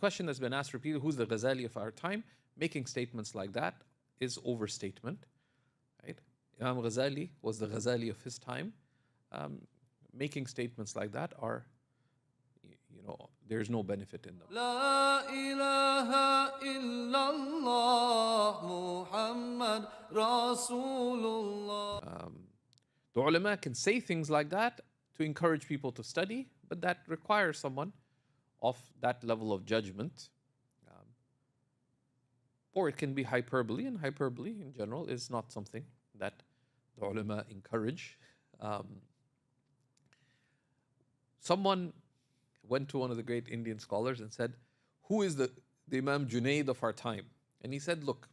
question that's been asked repeatedly, who's the Ghazali of our time? Making statements like that is overstatement, right? Imam Ghazali was the Ghazali of his time. Making statements like that are, there's no benefit in them. La ilaha illallah Muhammad Rasulullah. The ulama can say things like that to encourage people to study, but that requires someone of that level of judgment. Or it can be hyperbole, and hyperbole in general is not something that the ulama encourage. Someone went to one of the great Indian scholars and said, who is the Imam Junaid of our time? And he said, look,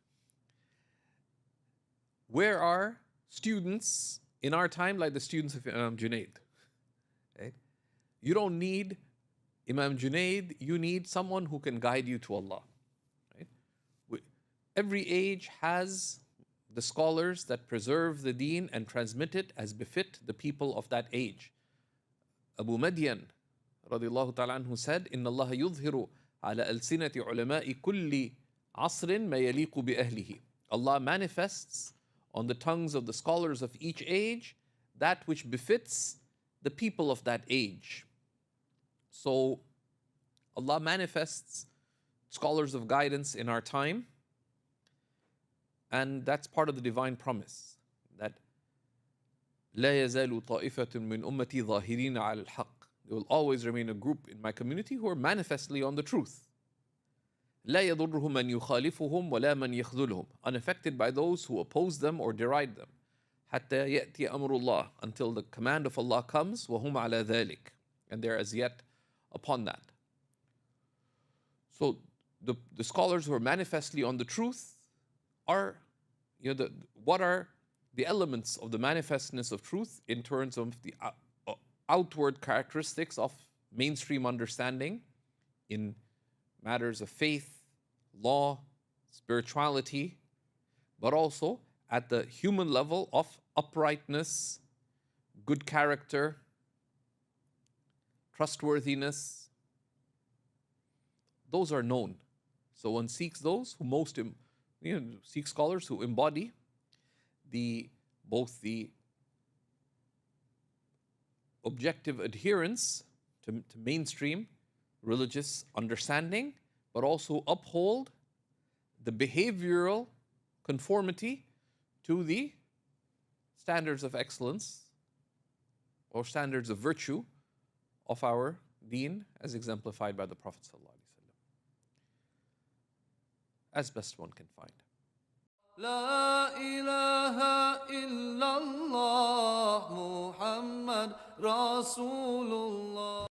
where are students in our time like the students of Imam Junaid? Right? You don't need Imam Junaid, you need someone who can guide you to Allah. Right? Every age has the scholars that preserve the deen and transmit it as befit the people of that age. Abu Madian radiallahu ta'ala anhu said, إِنَّ اللَّهَ يُظْهِرُ عَلَى أَلْسِنَةِ عُلَمَاءِ كُلِّ عَصْرٍ مَا يَلِيقُ بِأَهْلِهِ. Allah manifests on the tongues of the scholars of each age that which befits the people of that age. So Allah manifests scholars of guidance in our time, and that's part of the divine promise that لا يزال طائفة من أمتي ظاهرين على الحق. There will always remain a group in my community who are manifestly on the truth. لا يضرهم من يخالفهم ولا من يخذلهم. Unaffected by those who oppose them or deride them. حتى يأتي أمر الله. Until the command of Allah comes. وهم على ذلك. And they're as yet upon that. So the scholars who are manifestly on the truth are, what are the elements of the manifestness of truth in terms of the outward characteristics of mainstream understanding in matters of faith, law, spirituality, but also at the human level of uprightness, good character, trustworthiness. Those are known. So one seeks those who seek scholars who embody both the objective adherence to mainstream religious understanding, but also uphold the behavioral conformity to the standards of excellence or standards of virtue of our deen as exemplified by the Prophet ﷺ, as best one can find. La ilaha illallah Muhammad Rasulullah.